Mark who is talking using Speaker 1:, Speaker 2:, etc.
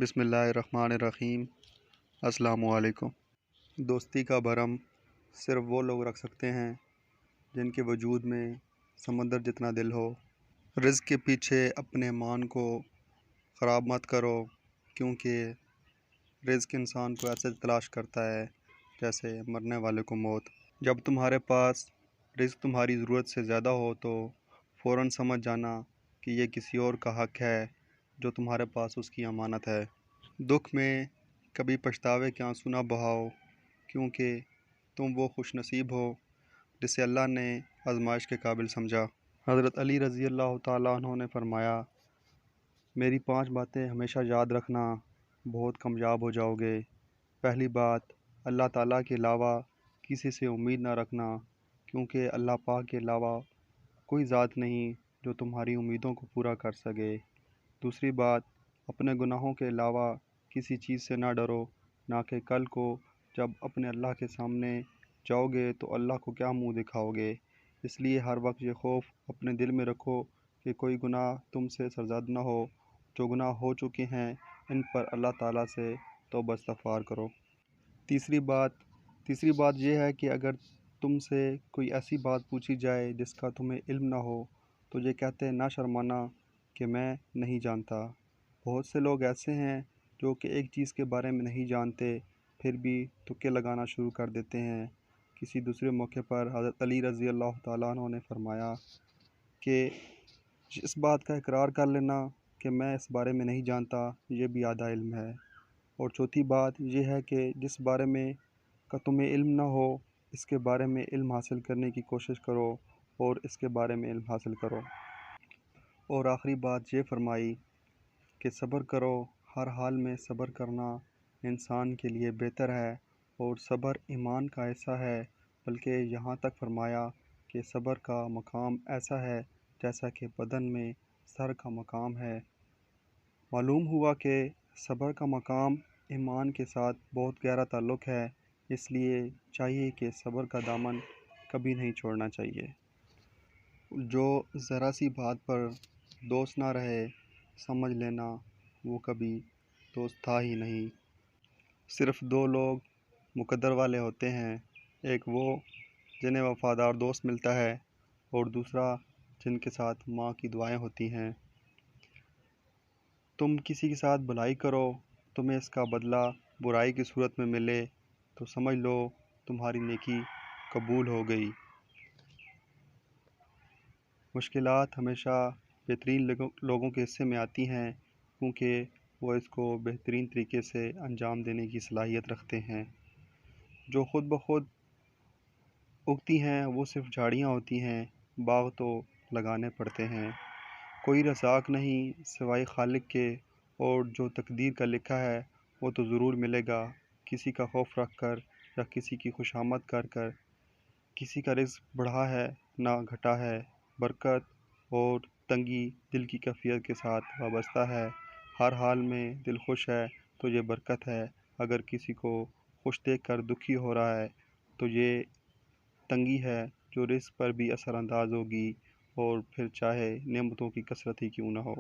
Speaker 1: بسم اللہ الرحمن الرحیم۔ السلام علیکم۔ دوستی کا بھرم صرف وہ لوگ رکھ سکتے ہیں جن کے وجود میں سمندر جتنا دل ہو۔ رزق کے پیچھے اپنے ایمان کو خراب مت کرو، کیونکہ رزق انسان کو ایسے تلاش کرتا ہے جیسے مرنے والے کو موت۔ جب تمہارے پاس رزق تمہاری ضرورت سے زیادہ ہو تو فوراً سمجھ جانا کہ یہ کسی اور کا حق ہے جو تمہارے پاس اس کی امانت ہے۔ دکھ میں کبھی پچھتاوے کے آنسو نہ بہاؤ، کیونکہ تم وہ خوش نصیب ہو جسے اللہ نے آزمائش کے قابل سمجھا۔ حضرت علی رضی اللہ تعالیٰ عنہ نے فرمایا، میری 5 باتیں ہمیشہ یاد رکھنا، بہت کامیاب ہو جاؤ گے۔ پہلی بات، اللہ تعالیٰ کے علاوہ کسی سے امید نہ رکھنا، کیونکہ اللہ پاک کے علاوہ کوئی ذات نہیں جو تمہاری امیدوں کو پورا کر سکے۔ دوسری بات، اپنے گناہوں کے علاوہ کسی چیز سے نہ ڈرو، نہ کہ کل کو جب اپنے اللہ کے سامنے جاؤ گے تو اللہ کو کیا منہ دکھاؤ گے۔ اس لیے ہر وقت یہ خوف اپنے دل میں رکھو کہ کوئی گناہ تم سے سرزد نہ ہو۔ جو گناہ ہو چکے ہیں ان پر اللہ تعالیٰ سے توبہ استغفار کرو۔ تیسری بات یہ ہے کہ اگر تم سے کوئی ایسی بات پوچھی جائے جس کا تمہیں علم نہ ہو تو یہ کہتے نہ شرمانا کہ میں نہیں جانتا۔ بہت سے لوگ ایسے ہیں جو کہ ایک چیز کے بارے میں نہیں جانتے پھر بھی تکے لگانا شروع کر دیتے ہیں۔ کسی دوسرے موقع پر حضرت علی رضی اللہ تعالیٰ عنہ نے فرمایا کہ اس بات کا اقرار کر لینا کہ میں اس بارے میں نہیں جانتا، یہ بھی آدھا علم ہے۔ اور چوتھی بات یہ ہے کہ جس بارے میں کا تمہیں علم نہ ہو اس کے بارے میں علم حاصل کرنے کی کوشش کرو اور اس کے بارے میں علم حاصل کرو۔ اور آخری بات یہ فرمائی کہ صبر کرو، ہر حال میں صبر کرنا انسان کے لیے بہتر ہے، اور صبر ایمان کا حصہ ہے، بلکہ یہاں تک فرمایا کہ صبر کا مقام ایسا ہے جیسا کہ بدن میں سر کا مقام ہے۔ معلوم ہوا کہ صبر کا مقام ایمان کے ساتھ بہت گہرا تعلق ہے، اس لیے چاہیے کہ صبر کا دامن کبھی نہیں چھوڑنا چاہیے۔ جو ذرا سی بات پر دوست نہ رہے، سمجھ لینا وہ کبھی دوست تھا ہی نہیں۔ صرف 2 لوگ مقدر والے ہوتے ہیں، ایک وہ جنہیں وفادار دوست ملتا ہے اور دوسرا جن کے ساتھ ماں کی دعائیں ہوتی ہیں۔ تم کسی کے ساتھ بھلائی کرو، تمہیں اس کا بدلہ برائی کی صورت میں ملے تو سمجھ لو تمہاری نیکی قبول ہو گئی۔ مشکلات ہمیشہ بہترین لوگوں کے حصے میں آتی ہیں، کیونکہ وہ اس کو بہترین طریقے سے انجام دینے کی صلاحیت رکھتے ہیں۔ جو خود بخود اگتی ہیں وہ صرف جھاڑیاں ہوتی ہیں، باغ تو لگانے پڑتے ہیں۔ کوئی رزاق نہیں سوائے خالق کے، اور جو تقدیر کا لکھا ہے وہ تو ضرور ملے گا۔ کسی کا خوف رکھ کر یا کسی کی خوشامد کر کسی کا رزق بڑھا ہے نہ گھٹا ہے۔ برکت اور تنگی دل کی کیفیت کے ساتھ وابستہ ہے۔ ہر حال میں دل خوش ہے تو یہ برکت ہے، اگر کسی کو خوش دیکھ کر دکھی ہو رہا ہے تو یہ تنگی ہے جو رزق پر بھی اثر انداز ہوگی، اور پھر چاہے نعمتوں کی کثرت ہی کیوں نہ ہو۔